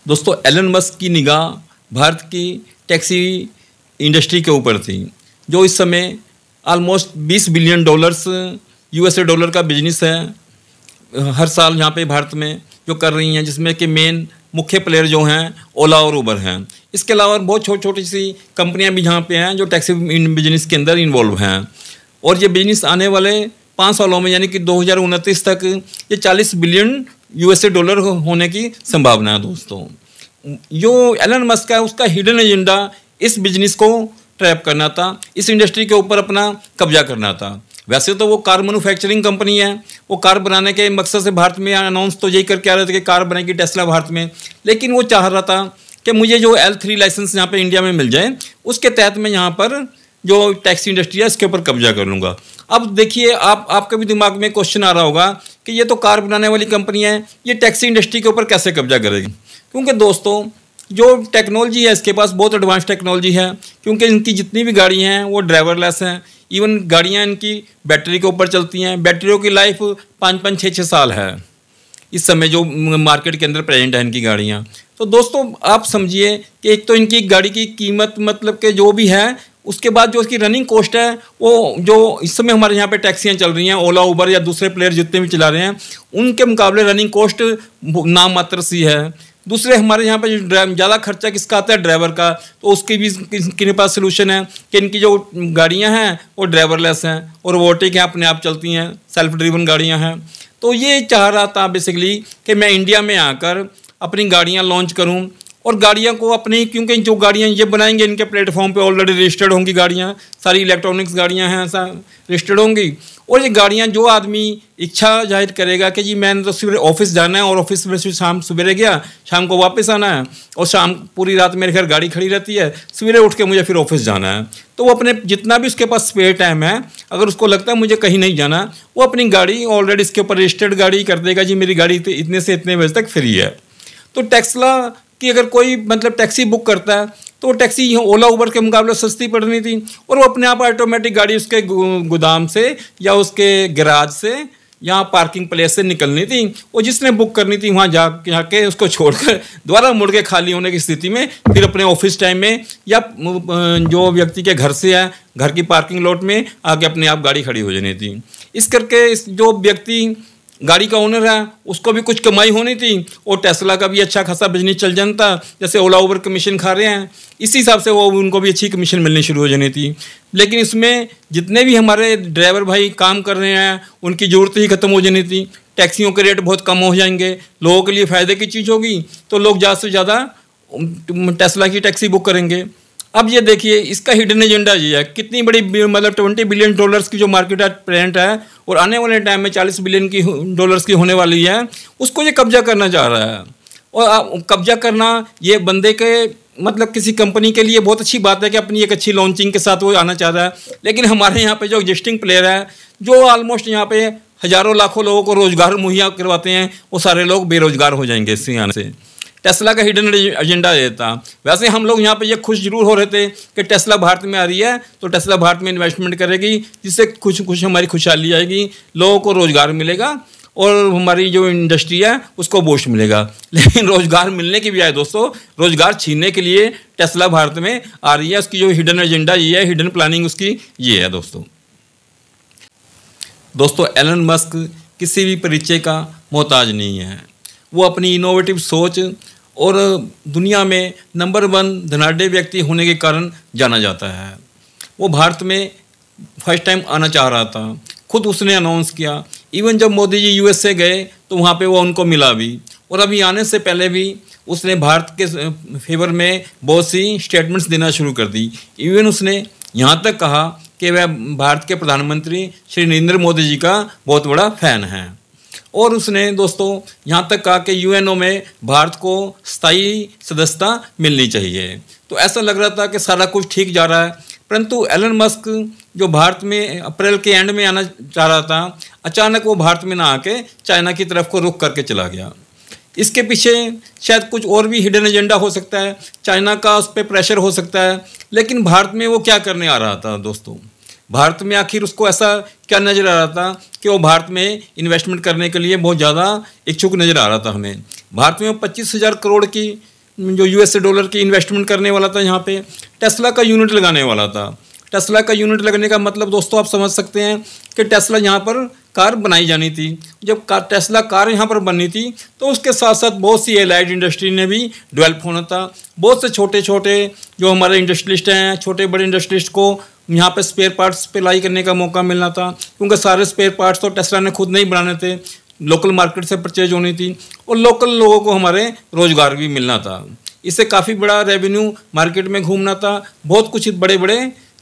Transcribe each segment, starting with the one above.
दोस्तों Elon Musk की निगाह भारत की टैक्सी इंडस्ट्री के ऊपर थी, जो इस समय almost 20 billion dollars USA dollar का बिजनेस है हर साल यहाँ पे भारत में जो कर रही हैं, जिसमें कि मेन मुख्य प्लेयर जो हैं ओला और उबर हैं। इसके अलावा बहुत छोटी छोटी सी कंपनियां भी यहाँ पे हैं जो टैक्सी बिजनेस के अंदर इन्वॉल्व हैं, और ये बिजनेस आने वाले 5 सालों में यानी कि 2029 तक ये 40 बिलियन यूएसए डॉलर होने की संभावना है। दोस्तों जो एलन मस्क है उसका हिडन एजेंडा इस बिजनेस को ट्रैप करना था, इस इंडस्ट्री के ऊपर अपना कब्जा करना था। वैसे तो वो कार मैन्युफैक्चरिंग कंपनी है, वो कार बनाने के मकसद से भारत में अनाउंस तो यही करके आ रहे थे कि कार बनेगी टेस्ला भारत में, लेकिन वो चाह रहा था कि मुझे जो L3 लाइसेंस यहाँ पे इंडिया में मिल जाए, उसके तहत मैं यहाँ पर जो टैक्सी इंडस्ट्री है इसके ऊपर कब्जा कर लूँगा। अब देखिए आपके भी दिमाग में क्वेश्चन आ रहा होगा कि ये तो कार बनाने वाली कंपनी है, ये टैक्सी इंडस्ट्री के ऊपर कैसे कब्जा करेगी? क्योंकि दोस्तों जो टेक्नोलॉजी है इसके पास बहुत एडवांस टेक्नोलॉजी है, क्योंकि इनकी जितनी भी गाड़ियाँ हैं वो ड्राइवरलेस हैं। इवन गाड़ियाँ इनकी बैटरी के ऊपर चलती हैं, बैटरियों की लाइफ 5-5, 6-6 साल है इस समय जो मार्केट के अंदर प्रेजेंट है इनकी गाड़ियाँ। तो दोस्तों आप समझिए कि एक तो इनकी गाड़ी की कीमत मतलब कि जो भी है, उसके बाद जो उसकी रनिंग कॉस्ट है वो जो इस समय हमारे यहाँ पे टैक्सियाँ चल रही हैं ओला उबर या दूसरे प्लेयर जितने भी चला रहे हैं उनके मुकाबले रनिंग कॉस्ट नाम मात्र सी है। दूसरे हमारे यहाँ पे जो ज़्यादा खर्चा किसका आता है, ड्राइवर का, तो उसकी भी इनके पास सोल्यूशन है कि इनकी जो गाड़ियाँ हैं वो ड्राइवरलेस हैं और रोबोटिक हैं, अपने आप चलती हैं, सेल्फ ड्रिवन गाड़ियाँ हैं। तो ये चाह रहा था बेसिकली कि मैं इंडिया में आकर अपनी गाड़ियाँ लॉन्च करूँ और गाड़ियाँ को अपनी, क्योंकि जो गाड़ियाँ ये बनाएंगे इनके प्लेटफॉर्म पे ऑलरेडी रजिस्टर्ड होंगी गाड़ियाँ, सारी इलेक्ट्रॉनिक्स गाड़ियाँ हैं ऐसा रजिस्टर्ड होंगी। और ये गाड़ियाँ जो आदमी इच्छा जाहिर करेगा कि जी मैंने तो सवेरे ऑफिस जाना है और ऑफिस में शाम सवेरे गया, शाम को वापस आना है और शाम पूरी रात मेरे घर गाड़ी खड़ी रहती है, सवेरे उठ के मुझे फिर ऑफिस जाना है, तो वो अपने जितना भी उसके पास स्पेयर टाइम है, अगर उसको लगता है मुझे कहीं नहीं जाना, वो अपनी गाड़ी ऑलरेडी इसके ऊपर रजिस्टर्ड गाड़ी कर देगा, जी मेरी गाड़ी इतने से इतने बजे तक फ्री है। तो टेस्ला कि अगर कोई मतलब टैक्सी बुक करता है तो टैक्सी यहाँ ओला उबर के मुकाबले सस्ती पड़नी थी और वो अपने आप ऑटोमेटिक गाड़ी उसके गोदाम से या उसके गैराज से या पार्किंग प्लेस से निकलनी थी, और जिसने बुक करनी थी वहाँ जाके उसको छोड़कर दोबारा मुड़ के खाली होने की स्थिति में फिर अपने ऑफिस टाइम में या जो व्यक्ति के घर से है घर की पार्किंग लॉट में आके अपने आप गाड़ी खड़ी हो जानी थी। इस करके जो व्यक्ति गाड़ी का ओनर है उसको भी कुछ कमाई होनी थी और टेस्ला का भी अच्छा खासा बिजनेस चल जाता, जैसे ओला उबर कमीशन खा रहे हैं इसी हिसाब से वो उनको भी अच्छी कमीशन मिलनी शुरू हो जानी थी। लेकिन इसमें जितने भी हमारे ड्राइवर भाई काम कर रहे हैं उनकी ज़रूरत ही ख़त्म हो जानी थी, टैक्सियों के रेट बहुत कम हो जाएंगे, लोगों के लिए फ़ायदे की चीज़ होगी तो लोग ज़्यादा से ज़्यादा टेस्ला की टैक्सी बुक करेंगे। अब ये देखिए इसका हिडन एजेंडा ये है, कितनी बड़ी मतलब 20 बिलियन डॉलर्स की जो मार्केट है प्रेजेंट है और आने वाले टाइम में 40 बिलियन की डॉलर्स की होने वाली है, उसको ये कब्जा करना चाह रहा है। और कब्जा करना ये बंदे के मतलब किसी कंपनी के लिए बहुत अच्छी बात है कि अपनी एक अच्छी लॉन्चिंग के साथ वो आना चाह रहा है, लेकिन हमारे यहाँ पे जो एग्जिस्टिंग प्लेयर है जो ऑलमोस्ट यहाँ पे हज़ारों लाखों लोगों को रोज़गार मुहैया करवाते हैं, वो सारे लोग बेरोजगार हो जाएंगे इससे आने से। टेस्ला का हिडन एजेंडा ये था। वैसे हम लोग यहाँ पे ये खुश जरूर हो रहे थे कि टेस्ला भारत में आ रही है तो टेस्ला भारत में इन्वेस्टमेंट करेगी, जिससे कुछ हमारी खुशहाली आएगी, लोगों को रोज़गार मिलेगा और हमारी जो इंडस्ट्री है उसको बूस्ट मिलेगा। लेकिन रोज़गार मिलने की बजाय दोस्तों रोज़गार छीनने के लिए टेस्ला भारत में आ रही है। उसकी जो हिडन एजेंडा ये है, हिडन प्लानिंग उसकी ये है। दोस्तों एलन मस्क किसी भी परिचय का मोहताज नहीं है, वो अपनी इनोवेटिव सोच और दुनिया में नंबर 1 धनाढ़ व्यक्ति होने के कारण जाना जाता है। वो भारत में फर्स्ट टाइम आना चाह रहा था, खुद उसने अनाउंस किया। इवन जब मोदी जी यूएसए गए तो वहाँ पे वो उनको मिला भी, और अभी आने से पहले भी उसने भारत के फेवर में बहुत सी स्टेटमेंट्स देना शुरू कर दी। इवन उसने यहाँ तक कहा कि वह भारत के प्रधानमंत्री श्री नरेंद्र मोदी जी का बहुत बड़ा फ़ैन है, और उसने दोस्तों यहाँ तक कहा कि यूएनओ में भारत को स्थायी सदस्यता मिलनी चाहिए। तो ऐसा लग रहा था कि सारा कुछ ठीक जा रहा है, परंतु एलन मस्क जो भारत में अप्रैल के एंड में आना चाह रहा था, अचानक वो भारत में ना आके चाइना की तरफ को रुख करके चला गया। इसके पीछे शायद कुछ और भी हिडन एजेंडा हो सकता है, चाइना का उस पर प्रेशर हो सकता है, लेकिन भारत में वो क्या करने आ रहा था दोस्तों? भारत में आखिर उसको ऐसा क्या नज़र आ रहा था कि वो भारत में इन्वेस्टमेंट करने के लिए बहुत ज़्यादा इच्छुक नज़र आ रहा था हमें। भारत में 25,000 करोड़ की जो यूएसए डॉलर की इन्वेस्टमेंट करने वाला था यहाँ पे, टेस्ला का यूनिट लगाने वाला था। टेस्ला का यूनिट लगने का मतलब दोस्तों आप समझ सकते हैं कि टेस्ला यहाँ पर कार बनाई जानी थी। जब टेस्ला कार यहाँ पर बननी थी तो उसके साथ साथ बहुत सी एलाइड इंडस्ट्री ने भी डेवलप होना था। बहुत से छोटे छोटे जो हमारे इंडस्ट्रियलिस्ट हैं, छोटे बड़े इंडस्ट्रियलिस्ट को यहाँ पे स्पेयर पार्ट्स सप्लाई करने का मौका मिलना था, क्योंकि सारे स्पेयर पार्ट्स तो टेस्ला ने खुद नहीं बनाने थे, लोकल मार्केट से परचेज होनी थी और लोकल लोगों को हमारे रोज़गार भी मिलना था। इससे काफ़ी बड़ा रेवेन्यू मार्केट में घूमना था। बहुत कुछ बड़े बड़े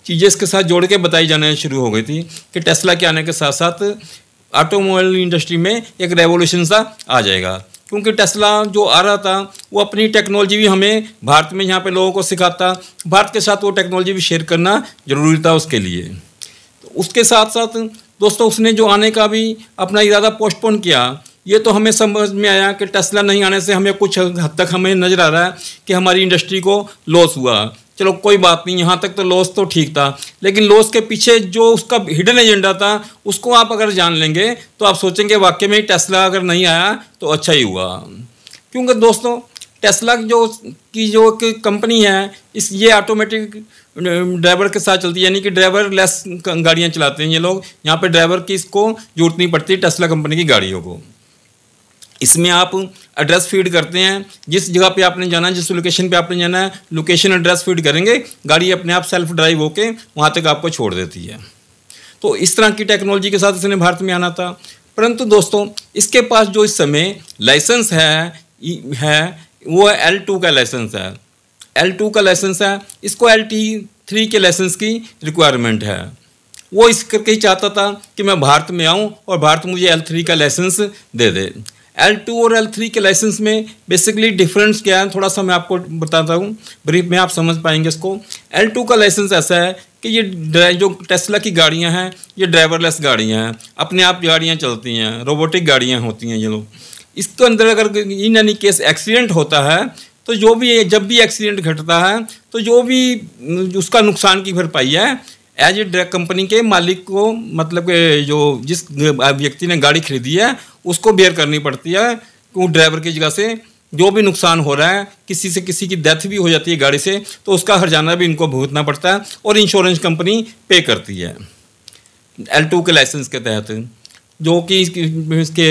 चीज़ें इसके साथ जोड़ के बताई जाने शुरू हो गई थी कि टेस्ला के आने के साथ साथ ऑटोमोबाइल इंडस्ट्री में एक रेवोल्यूशन सा आ जाएगा, क्योंकि टेस्ला जो आ रहा था वो अपनी टेक्नोलॉजी भी हमें भारत में यहाँ पे लोगों को सिखाता, भारत के साथ वो टेक्नोलॉजी भी शेयर करना जरूरी था उसके लिए। तो उसके साथ साथ दोस्तों उसने जो आने का भी अपना इरादा पोस्टपोन किया। ये तो हमें समझ में आया कि टेस्ला नहीं आने से हमें कुछ हद तक हमें नज़र आ रहा है कि हमारी इंडस्ट्री को लॉस हुआ। चलो कोई बात नहीं, यहाँ तक तो लॉस तो ठीक था, लेकिन लॉस के पीछे जो उसका हिडन एजेंडा था उसको आप अगर जान लेंगे तो आप सोचेंगे वाकई में टेस्ला अगर नहीं आया तो अच्छा ही हुआ। क्योंकि दोस्तों टेस्ला जो कंपनी है ये ऑटोमेटिक ड्राइवर के साथ चलती है, यानी कि ड्राइवर लेस गाड़ियाँ चलाते हैं ये लोग। यहाँ पे ड्राइवर की इसको जरूरत नहीं पड़ती टेस्ला कंपनी की गाड़ियों को। इसमें आप एड्रेस फीड करते हैं, जिस जगह पे आपने जाना है, जिस लोकेशन पे आपने जाना है, लोकेशन एड्रेस फीड करेंगे, गाड़ी अपने आप सेल्फ ड्राइव होके वहाँ तक आपको छोड़ देती है। तो इस तरह की टेक्नोलॉजी के साथ इसने भारत में आना था। परंतु दोस्तों इसके पास जो इस समय लाइसेंस है वो L2 का लाइसेंस है। L2 का लाइसेंस है, इसको LT3 के लाइसेंस की रिक्वायरमेंट है। वो इस करके ही चाहता था कि मैं भारत में आऊँ और भारत मुझे L3 का लाइसेंस दे दे। L2 और L3 के लाइसेंस में बेसिकली डिफरेंस क्या है, थोड़ा सा मैं आपको बताता हूँ, ब्रीफ में आप समझ पाएंगे इसको। L2 का लाइसेंस ऐसा है कि ये जो टेस्ला की गाड़ियाँ हैं ये ड्राइवरलेस गाड़ियाँ हैं, अपने आप गाड़ियाँ चलती हैं, रोबोटिक गाड़ियाँ होती हैं ये लोग। इसके अंदर अगर इन एनी केस एक्सीडेंट होता है तो जब भी एक्सीडेंट घटता है तो जो भी उसका नुकसान की भरपाई है एज ए कंपनी के मालिक को, मतलब कि जो जिस व्यक्ति ने गाड़ी खरीदी है उसको बेयर करनी पड़ती है। क्यों ड्राइवर की जगह से जो भी नुकसान हो रहा है, किसी की डेथ भी हो जाती है गाड़ी से तो उसका हर्जाना भी इनको भुगतना पड़ता है और इंश्योरेंस कंपनी पे करती है L2 के लाइसेंस के तहत, जो कि इसके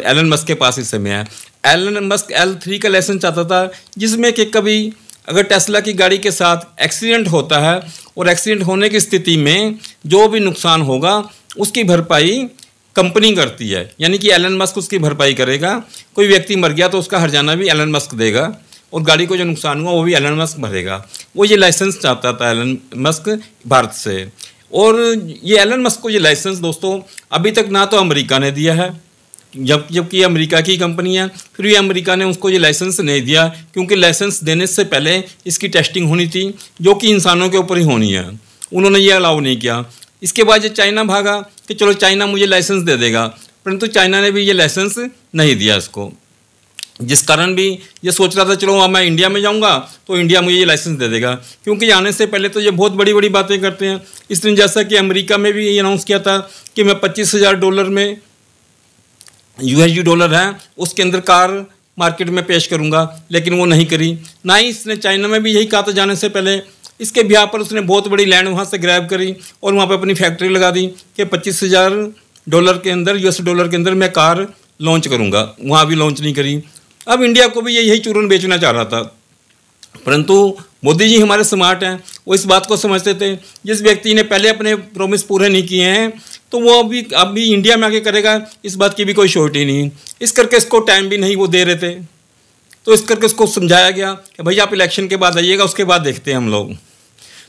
एलन मस्क के पास इस समय है। एलन मस्क L3 का लाइसेंस चाहता था जिसमें कि कभी अगर टेस्ला की गाड़ी के साथ एक्सीडेंट होता है और एक्सीडेंट होने की स्थिति में जो भी नुकसान होगा उसकी भरपाई कंपनी करती है, यानी कि एलन मस्क उसकी भरपाई करेगा। कोई व्यक्ति मर गया तो उसका हर्जाना भी एलन मस्क देगा और गाड़ी को जो नुकसान हुआ वो भी एलन मस्क भरेगा। वो ये लाइसेंस चाहता था एलन मस्क भारत से। और ये एलन मस्क को ये लाइसेंस दोस्तों अभी तक ना तो अमेरिका ने दिया है, जबकि अमेरिका की कंपनी है, फिर भी अमेरिका ने उसको ये लाइसेंस नहीं दिया, क्योंकि लाइसेंस देने से पहले इसकी टेस्टिंग होनी थी जो कि इंसानों के ऊपर ही होनी है। उन्होंने ये अलाउ नहीं किया। इसके बाद ये चाइना भागा कि चलो चाइना मुझे लाइसेंस दे देगा, परंतु चाइना ने भी ये लाइसेंस नहीं दिया इसको, जिस कारण भी ये सोच रहा था चलो अब मैं इंडिया में जाऊंगा तो इंडिया मुझे ये लाइसेंस दे देगा, क्योंकि आने से पहले तो ये बहुत बड़ी बड़ी बातें करते हैं। इसने जैसा कि अमेरिका में भी ये अनाउंस किया था कि मैं $25,000 में USD डॉलर है उसके अंदर कार मार्केट में पेश करूंगा, लेकिन वो नहीं करी। ना ही इसने चाइना में भी यही कहा था जाने से पहले। इसके ब्याह पर उसने बहुत बड़ी लैंड वहाँ से ग्रैब करी और वहाँ पे अपनी फैक्ट्री लगा दी कि $25,000 के अंदर US डॉलर के अंदर मैं कार लॉन्च करूँगा। वहाँ भी लॉन्च नहीं करी। अब इंडिया को भी यही चूरन बेचना चाह रहा था, परंतु मोदी जी हमारे स्मार्ट हैं, वो इस बात को समझते थे जिस व्यक्ति ने पहले अपने प्रॉमिस पूरे नहीं किए हैं तो वो अभी इंडिया में आके करेगा, इस बात की भी कोई श्योरिटी नहीं। इस करके इसको टाइम भी नहीं वो दे रहे थे, तो इस करके उसको समझाया गया कि भैया आप इलेक्शन के बाद आइएगा, उसके बाद देखते हैं हम लोग।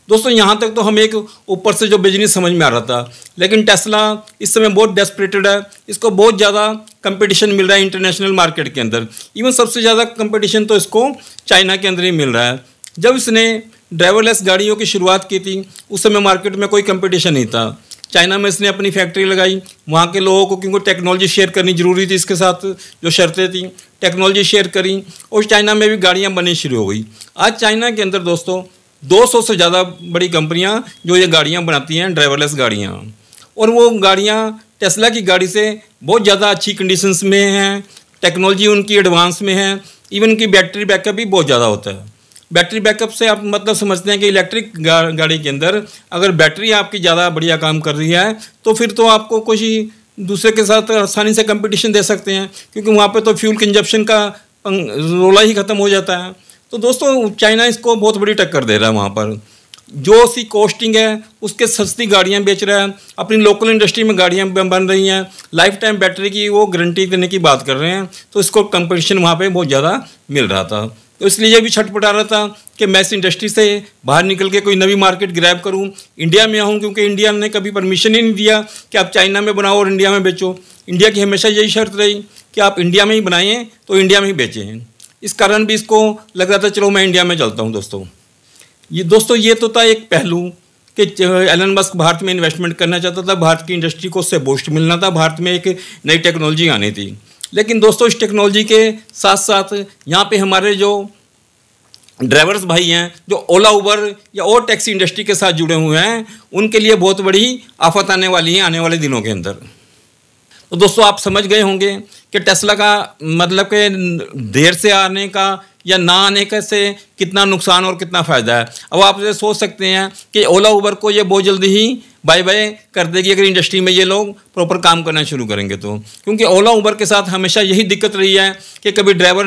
दोस्तों यहाँ तक तो हमें एक ऊपर से जो बिजनेस समझ में आ रहा था, लेकिन टेस्ला इस समय बहुत डेस्परेटेड है। इसको बहुत ज़्यादा कंपटीशन मिल रहा है इंटरनेशनल मार्केट के अंदर। इवन सबसे ज़्यादा कंपटीशन तो इसको चाइना के अंदर ही मिल रहा है। जब इसने ड्राइवरलेस गाड़ियों की शुरुआत की थी उस समय मार्केट में कोई कंपटीशन नहीं था। चाइना में इसने अपनी फैक्ट्री लगाई, वहाँ के लोगों को क्योंकि टेक्नोलॉजी शेयर करनी जरूरी थी, इसके साथ जो शर्तें थी टेक्नोलॉजी शेयर करी और चाइना में भी गाड़ियाँ बननी शुरू हो गई। आज चाइना के अंदर दोस्तों 200 से ज़्यादा बड़ी कंपनियां जो ये गाड़ियां बनाती हैं, ड्राइवरलेस गाड़ियां, और वो गाड़ियां टेस्ला की गाड़ी से बहुत ज़्यादा अच्छी कंडीशंस में हैं, टेक्नोलॉजी उनकी एडवांस में है। इवन की बैटरी बैकअप भी बहुत ज़्यादा होता है। बैटरी बैकअप से आप मतलब समझते हैं कि इलेक्ट्रिक गाड़ी के अंदर अगर बैटरी आपकी ज़्यादा बढ़िया काम कर रही है तो फिर तो आपको कुछ दूसरे के साथ आसानी से कंपटीशन दे सकते हैं, क्योंकि वहाँ पे तो फ्यूल कंजप्शन का रोला ही ख़त्म हो जाता है। तो दोस्तों चाइना इसको बहुत बड़ी टक्कर दे रहा है। वहाँ पर जो सी कॉस्टिंग है उसके सस्ती गाड़ियाँ बेच रहा है, अपनी लोकल इंडस्ट्री में गाड़ियाँ बन रही हैं, लाइफ टाइम बैटरी की वो गारंटी देने की बात कर रहे हैं। तो इसको कंपटीशन वहाँ पे बहुत ज़्यादा मिल रहा था। तो इसलिए ये भी छटपटा रहा था कि मैं इस इंडस्ट्री से बाहर निकल के कोई नवी मार्केट ग्रैब करूं, इंडिया में आऊं, क्योंकि इंडिया ने कभी परमिशन ही नहीं दिया कि आप चाइना में बनाओ और इंडिया में बेचो। इंडिया की हमेशा यही शर्त रही कि आप इंडिया में ही बनाएं तो इंडिया में ही बेचें। इस कारण भी इसको लग रहा था चलो मैं इंडिया में चलता हूँ। दोस्तों ये तो था एक पहलू कि एलन मस्क भारत में इन्वेस्टमेंट करना चाहता था, भारत की इंडस्ट्री को उससे बूस्ट मिलना था, भारत में एक नई टेक्नोलॉजी आनी थी। लेकिन दोस्तों इस टेक्नोलॉजी के साथ साथ यहाँ पे हमारे जो ड्राइवर्स भाई हैं जो ओला उबर या और टैक्सी इंडस्ट्री के साथ जुड़े हुए हैं, उनके लिए बहुत बड़ी आफत आने वाली है आने वाले दिनों के अंदर। तो दोस्तों आप समझ गए होंगे कि टेस्ला का मतलब कि देर से आने का या ना आने का से कितना नुकसान और कितना फ़ायदा है। अब आप ये सोच सकते हैं कि ओला उबर को ये बहुत जल्दी ही बाय बाय कर देगी अगर इंडस्ट्री में ये लोग प्रॉपर काम करना शुरू करेंगे तो, क्योंकि ओला उबर के साथ हमेशा यही दिक्कत रही है कि कभी ड्राइवर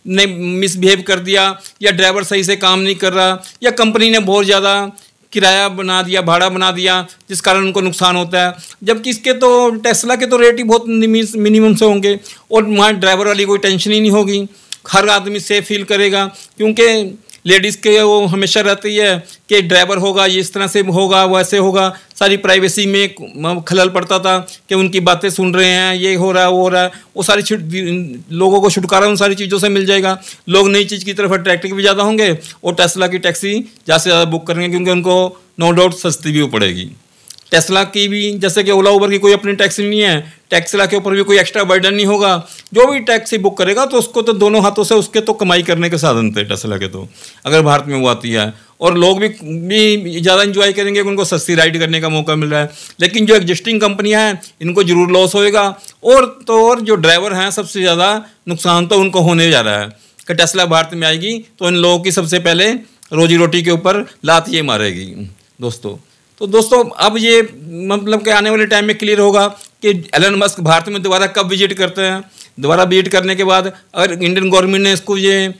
ने मिसबिहेव कर दिया या ड्राइवर सही से काम नहीं कर रहा या कंपनी ने बहुत ज़्यादा किराया बना दिया, भाड़ा बना दिया, जिस कारण उनको नुकसान होता है। जबकि इसके तो टेस्ला के तो रेट ही बहुत मिनिमम से होंगे और वहाँ ड्राइवर वाली कोई टेंशन ही नहीं होगी, हर आदमी सेफ फील करेगा, क्योंकि लेडीज़ के वो हमेशा रहती है कि ड्राइवर होगा ये इस तरह से होगा वैसे होगा, सारी प्राइवेसी में खलल पड़ता था कि उनकी बातें सुन रहे हैं, ये हो रहा है वो हो रहा है। वो सारी लोगों को छुटकारा उन सारी चीज़ों से मिल जाएगा, लोग नई चीज़ की तरफ अट्रैक्टिव भी ज़्यादा होंगे और टेस्ला की टैक्सी ज़्यादा से ज़्यादा बुक करेंगे, क्योंकि उनको नो डाउट सस्ती भी पड़ेगी। टेस्ला की भी जैसे कि ओला उबर की कोई अपनी टैक्सी नहीं है, टेस्ला के ऊपर भी कोई एक्स्ट्रा बर्डन नहीं होगा। जो भी टैक्सी बुक करेगा तो उसको तो दोनों हाथों से उसके तो कमाई करने के साधन थे टेस्ला के, तो अगर भारत में वो आती है और लोग भी ज़्यादा इंजॉय करेंगे, उनको सस्ती राइड करने का मौका मिल रहा है। लेकिन जो एग्जिस्टिंग कंपनियां हैं इनको जरूर लॉस होएगा और जो ड्राइवर हैं सबसे ज़्यादा नुकसान तो उनको होने जा रहा है कि टेस्ला भारत में आएगी तो इन लोगों की सबसे पहले रोजी रोटी के ऊपर लात ये मारेगी दोस्तों अब ये मतलब कि आने वाले टाइम में क्लियर होगा कि एलन मस्क भारत में दोबारा कब विजिट करते हैं। दोबारा विजिट करने के बाद अगर इंडियन गवर्नमेंट ने इसको ये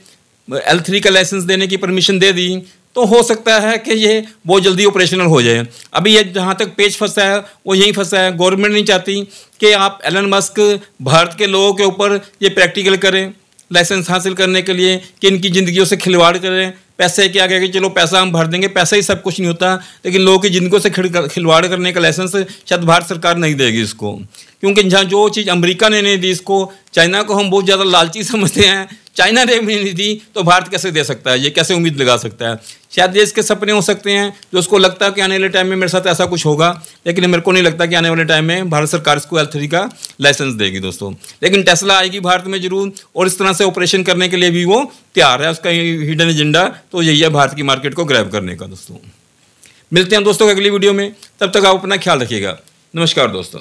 L3 का लाइसेंस देने की परमिशन दे दी तो हो सकता है कि ये बहुत जल्दी ऑपरेशनल हो जाए। अभी ये जहाँ तक पेच फंसा है वो यहीं फंसा है। गवर्नमेंट नहीं चाहती कि आप एलन मस्क भारत के लोगों के ऊपर ये प्रैक्टिकल करें लाइसेंस हासिल करने के लिए, कि इनकी ज़िंदगियों से खिलवाड़ करें। पैसे क्या कहें कि चलो पैसा हम भर देंगे, पैसा ही सब कुछ नहीं होता, लेकिन लोगों की ज़िंदगियों से खिलवाड़ करने का लाइसेंस शायद भारत सरकार नहीं देगी इसको, क्योंकि जहाँ जो चीज़ अमेरिका ने नहीं दी इसको, चाइना को हम बहुत ज़्यादा लालची समझते हैं, चाइना ने भी नहीं दी तो भारत कैसे दे सकता है, ये कैसे उम्मीद लगा सकता है। शायद ये इसके सपने हो सकते हैं जो उसको लगता है कि आने वाले टाइम में मेरे साथ ऐसा कुछ होगा, लेकिन मेरे को नहीं लगता कि आने वाले टाइम में भारत सरकार इसको L3 का लाइसेंस देगी दोस्तों। लेकिन टेस्ला आएगी भारत में जरूर और इस तरह से ऑपरेशन करने के लिए भी वो तैयार है। उसका हिडन एजेंडा तो यही है भारत की मार्केट को ग्रैब करने का। दोस्तों मिलते हैं दोस्तों अगली वीडियो में, तब तक आप अपना ख्याल रखिएगा। नमस्कार दोस्तों।